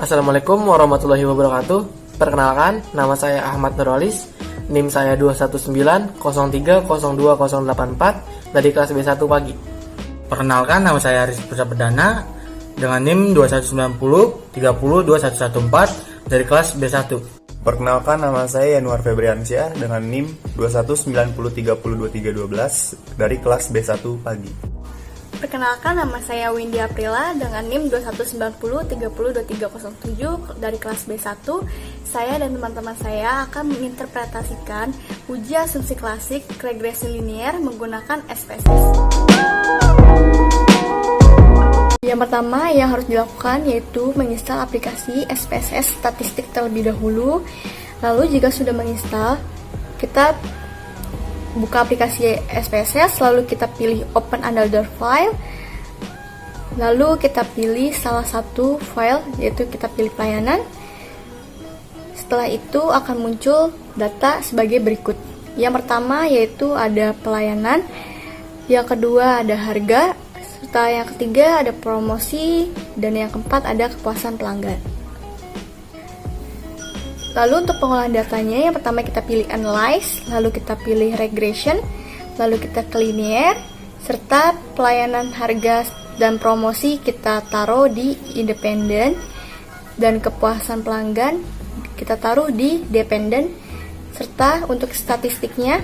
Assalamualaikum warahmatullahi wabarakatuh. Perkenalkan, nama saya Ahmad Nurwalis, NIM saya 21903020084 dari kelas B1 pagi. Perkenalkan, nama saya Aris Putra Perdana dengan NIM 2190302114 dari kelas B1. Perkenalkan, nama saya Yanuar Febriansyah dengan NIM 2190302312 dari kelas B1 pagi. Perkenalkan, nama saya Windy Aprila dengan NIM 2190302307 dari kelas B1. Saya dan teman-teman saya akan menginterpretasikan uji asumsi klasik regresi linear menggunakan SPSS. Yang pertama yang harus dilakukan yaitu menginstal aplikasi SPSS statistik terlebih dahulu. Lalu jika sudah menginstal, kita buka aplikasi SPSS, lalu kita pilih open another file, lalu kita pilih salah satu file, yaitu kita pilih pelayanan. Setelah itu akan muncul data sebagai berikut. Yang pertama yaitu ada pelayanan, yang kedua ada harga, serta yang ketiga ada promosi, dan yang keempat ada kepuasan pelanggan. Lalu untuk pengolahan datanya, yang pertama kita pilih analyze, lalu kita pilih regression, lalu kita ke linear, serta pelayanan harga dan promosi kita taruh di independent, dan kepuasan pelanggan kita taruh di dependent, serta untuk statistiknya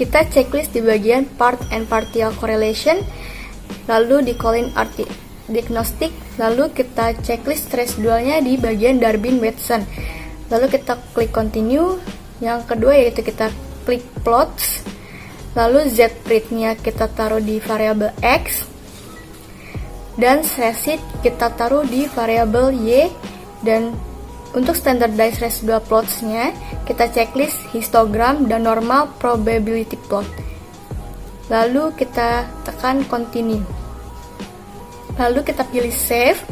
kita checklist di bagian part and partial correlation, lalu di Collin diagnostic, lalu kita checklist residualnya di bagian Durbin-Watson. Lalu kita klik continue. Yang kedua yaitu kita klik plots. Lalu z-rate-nya kita taruh di variabel x, dan stress kita taruh di variabel y. Dan untuk standardized residual plots-nya kita checklist histogram dan normal probability plot. Lalu kita tekan continue. Lalu kita pilih save.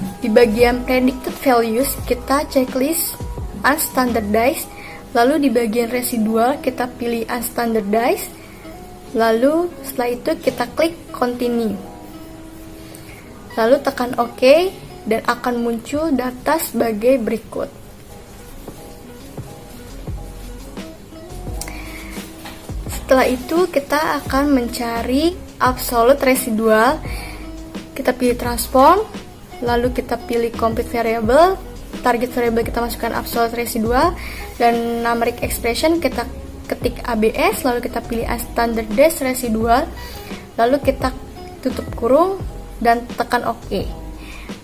Di bagian predicted values kita checklist unstandardized, lalu di bagian residual kita pilih unstandardized, lalu setelah itu kita klik continue, lalu tekan OK, dan akan muncul data sebagai berikut. Setelah itu kita akan mencari absolute residual. Kita pilih transform, lalu kita pilih complete variable, target variable kita masukkan absolute residual, dan numeric expression kita ketik ABS, lalu kita pilih unstandardized residual, lalu kita tutup kurung dan tekan OK.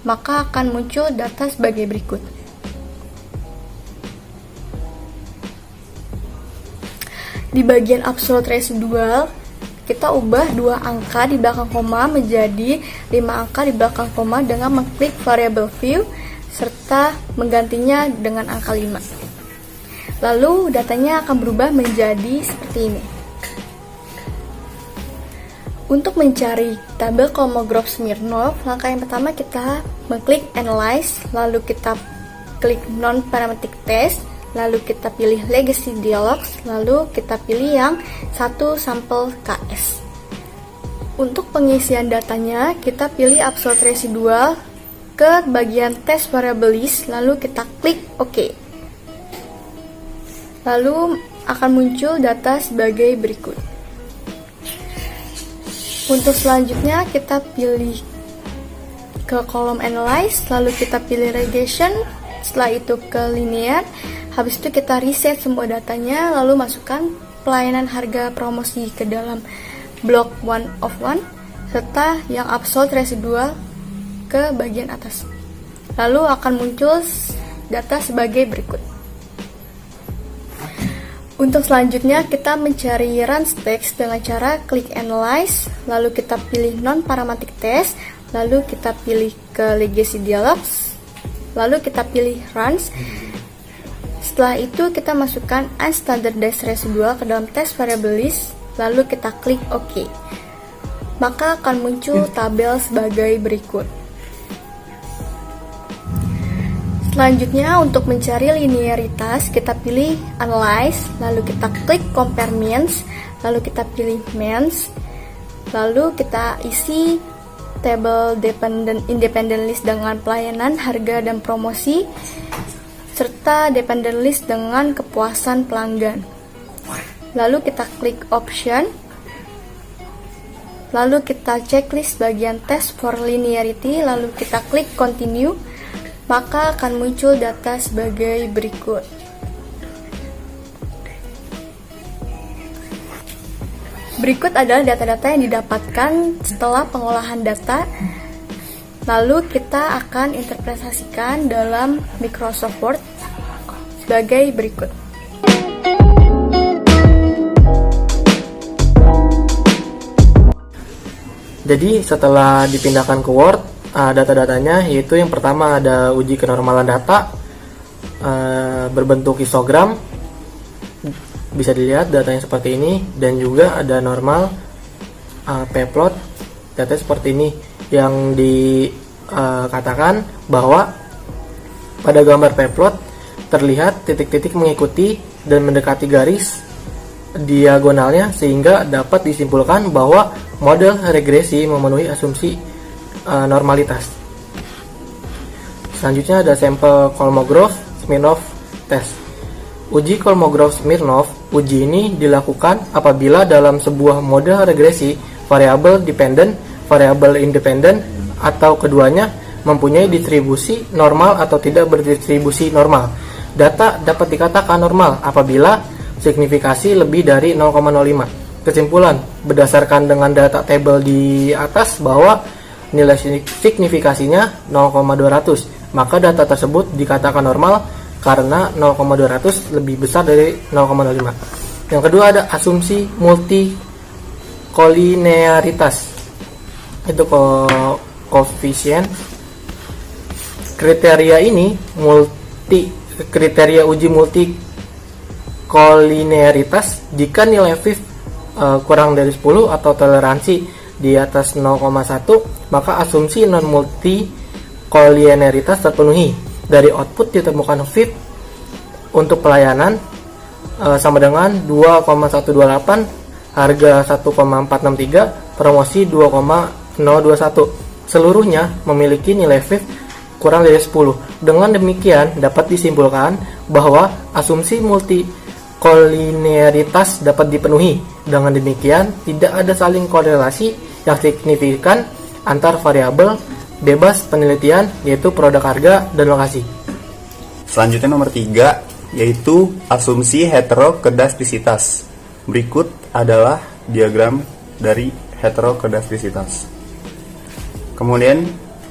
Maka akan muncul data sebagai berikut. Di bagian absolute residual kita ubah 2 angka di belakang koma menjadi 5 angka di belakang koma dengan mengklik variable view serta menggantinya dengan angka 5. Lalu datanya akan berubah menjadi seperti ini. Untuk mencari tabel Kolmogorov Smirnov, langkah yang pertama kita mengklik analyze, lalu kita klik non-parametric test, lalu kita pilih legacy dialogs, lalu kita pilih yang 1 sampel KS. Untuk pengisian datanya, kita pilih absolute residual ke bagian test variable list, lalu kita klik OK. Lalu akan muncul data sebagai berikut. Untuk selanjutnya kita pilih ke kolom analyze, lalu kita pilih regression, setelah itu ke linear. Habis itu kita reset semua datanya, lalu masukkan pelayanan harga promosi ke dalam blok 1 of 1, serta yang absolute residual ke bagian atas. Lalu akan muncul data sebagai berikut. Untuk selanjutnya kita mencari runs text dengan cara klik analyze, lalu kita pilih non-parametric test, lalu kita pilih ke legacy dialogs, lalu kita pilih runs. Setelah itu kita masukkan unstandardized residual ke dalam test variable list, lalu kita klik OK. Maka akan muncul tabel sebagai berikut. Selanjutnya untuk mencari linearitas kita pilih analyze, lalu kita klik compare means, lalu kita pilih means, lalu kita isi table independent list dengan pelayanan, harga, dan promosi, serta dependent list dengan kepuasan pelanggan. Lalu kita klik option, lalu kita checklist bagian test for linearity, lalu kita klik continue, maka akan muncul data sebagai berikut. Berikut adalah data-data yang didapatkan setelah pengolahan data. Lalu kita akan interpretasikan dalam Microsoft Word sebagai berikut. Jadi setelah dipindahkan ke Word, data-datanya yaitu yang pertama ada uji kenormalan data berbentuk histogram, bisa dilihat datanya seperti ini, dan juga ada normal p-plot, datanya seperti ini, yang dikatakan bahwa pada gambar p-plot terlihat titik-titik mengikuti dan mendekati garis diagonalnya, sehingga dapat disimpulkan bahwa model regresi memenuhi asumsi normalitas. Selanjutnya ada sampel Kolmogorov-Smirnov test. Uji Kolmogorov-Smirnov, uji ini dilakukan apabila dalam sebuah model regresi variabel dependent, variabel independent, atau keduanya mempunyai distribusi normal atau tidak berdistribusi normal. Data dapat dikatakan normal apabila signifikasi lebih dari 0,05. Kesimpulan, berdasarkan dengan data tabel di atas bahwa nilai signifikasinya 0,200, maka data tersebut dikatakan normal karena 0,200 lebih besar dari 0,05. Yang kedua ada asumsi multikolinearitas. Itu koefisien. Kriteria ini kriteria uji multikolinearitas jika nilai FIF kurang dari 10 atau toleransi di atas 0,1, maka asumsi non multikolinearitas terpenuhi. Dari output ditemukan FIF untuk pelayanan sama dengan 2,128, harga 1,463, promosi 2,021. Seluruhnya memiliki nilai FIF kurang dari 10. Dengan demikian dapat disimpulkan bahwa asumsi multikolinearitas dapat dipenuhi. Dengan demikian tidak ada saling korelasi yang signifikan antar variabel bebas penelitian, yaitu produk, harga, dan lokasi. Selanjutnya nomor 3, yaitu asumsi heterokedastisitas. Berikut adalah diagram dari heterokedastisitas. Kemudian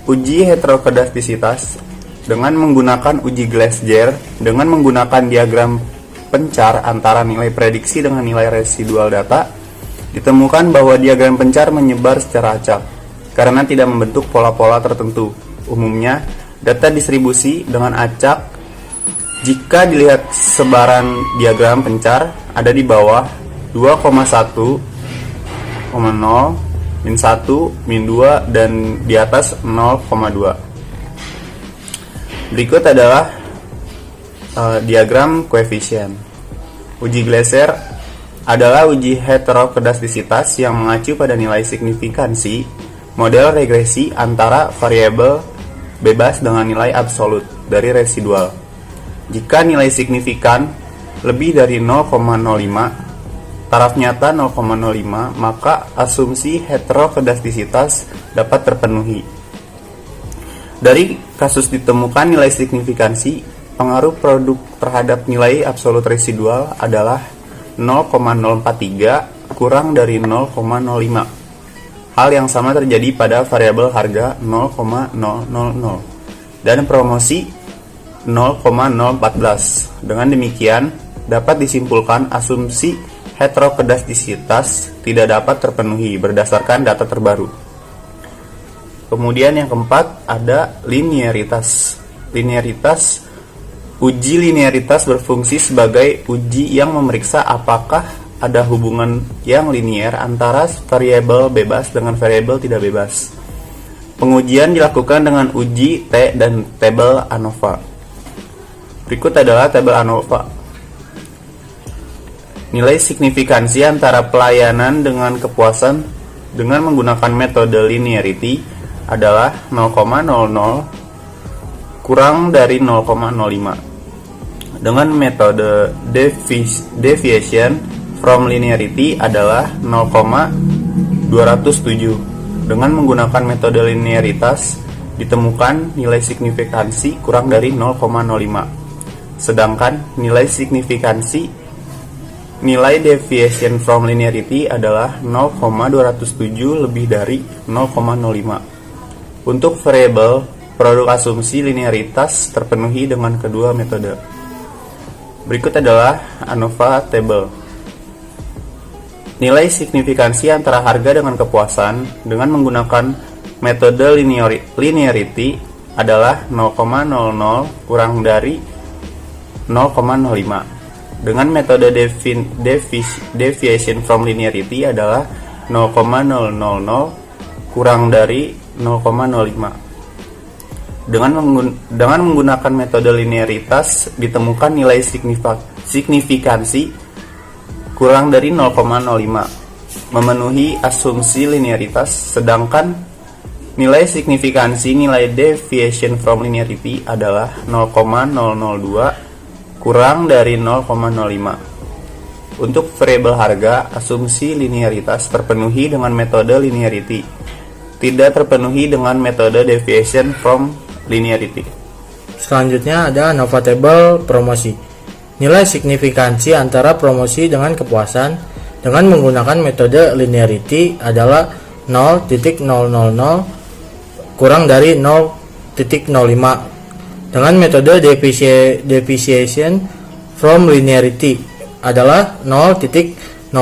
uji heterokedastisitas dengan menggunakan uji Glasser dengan menggunakan diagram pencar antara nilai prediksi dengan nilai residual data, ditemukan bahwa diagram pencar menyebar secara acak karena tidak membentuk pola-pola tertentu. Umumnya, data distribusi dengan acak jika dilihat sebaran diagram pencar ada di bawah 2,1, 0, min 1, min 2, dan di atas 0,2. Berikut adalah diagram koefisien. Uji Glasser adalah uji heterokedastisitas yang mengacu pada nilai signifikansi model regresi antara variabel bebas dengan nilai absolut dari residual. Jika nilai signifikan lebih dari 0,05, taraf nyata 0,05, maka asumsi heterokedastisitas dapat terpenuhi. Dari kasus ditemukan nilai signifikansi, pengaruh produk terhadap nilai absolut residual adalah 0,043 kurang dari 0,05. Hal yang sama terjadi pada variabel harga 0,000 dan promosi 0,014. Dengan demikian, dapat disimpulkan asumsi heterokedastisitas tidak dapat terpenuhi berdasarkan data terbaru. Kemudian yang keempat ada linearitas. Uji linearitas berfungsi sebagai uji yang memeriksa apakah ada hubungan yang linier antara variabel bebas dengan variabel tidak bebas. Pengujian dilakukan dengan uji T dan tabel ANOVA. Berikut adalah tabel ANOVA. Nilai signifikansi antara pelayanan dengan kepuasan dengan menggunakan metode linearity adalah 0,00 kurang dari 0,05. Dengan metode deviation from linearity adalah 0,207. Dengan menggunakan metode linearitas ditemukan nilai signifikansi kurang dari 0,05. Sedangkan nilai deviation from linearity adalah 0,207 lebih dari 0,05. Untuk variabel produk asumsi linearitas terpenuhi dengan kedua metode. Berikut adalah ANOVA table. Nilai signifikansi antara harga dengan kepuasan dengan menggunakan metode linearity adalah 0,00 kurang dari 0,05. Dengan metode deviation from linearity adalah 0,000 kurang dari 0,05. Dengan menggunakan metode linearitas ditemukan nilai signifikansi kurang dari 0,05 memenuhi asumsi linearitas, sedangkan nilai signifikansi nilai deviation from linearity adalah 0,002 kurang dari 0,05. Untuk variabel harga, asumsi linearitas terpenuhi dengan metode linearity, tidak terpenuhi dengan metode deviation from linearity. Selanjutnya ada ANOVA table promosi. Nilai signifikansi antara promosi dengan kepuasan dengan menggunakan metode linearity adalah 0,000 kurang dari 0,05. Dengan metode deviation from linearity adalah 0,000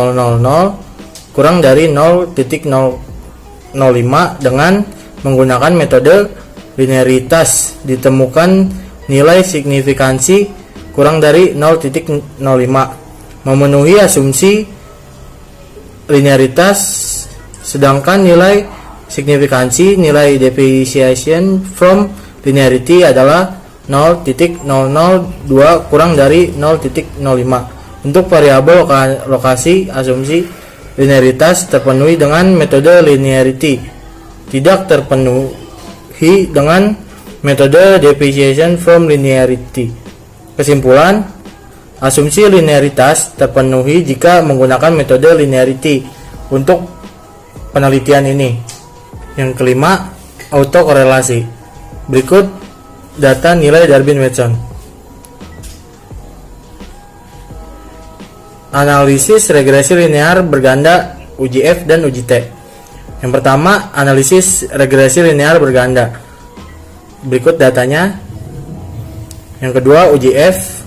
kurang dari 0,005. Dengan menggunakan metode linearitas ditemukan nilai signifikansi kurang dari 0,05 memenuhi asumsi linearitas, sedangkan nilai signifikansi nilai deviation from linearity adalah 0,002 kurang dari 0,05. Untuk variabel lokasi, asumsi linearitas terpenuhi dengan metode linearity, tidak terpenuhi dengan metode deviation from linearity. Kesimpulan, asumsi linearitas terpenuhi jika menggunakan metode linearity untuk penelitian ini. Yang kelima, autokorelasi. Berikut data nilai Darwin-Watson. Analisis regresi linear berganda UJF dan UJT. Yang pertama, analisis regresi linear berganda. Berikut datanya. Yang kedua, UJF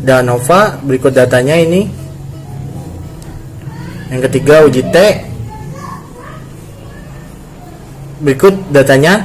dan ANOVA. Berikut datanya ini. Yang ketiga, UJT. Berikut datanya.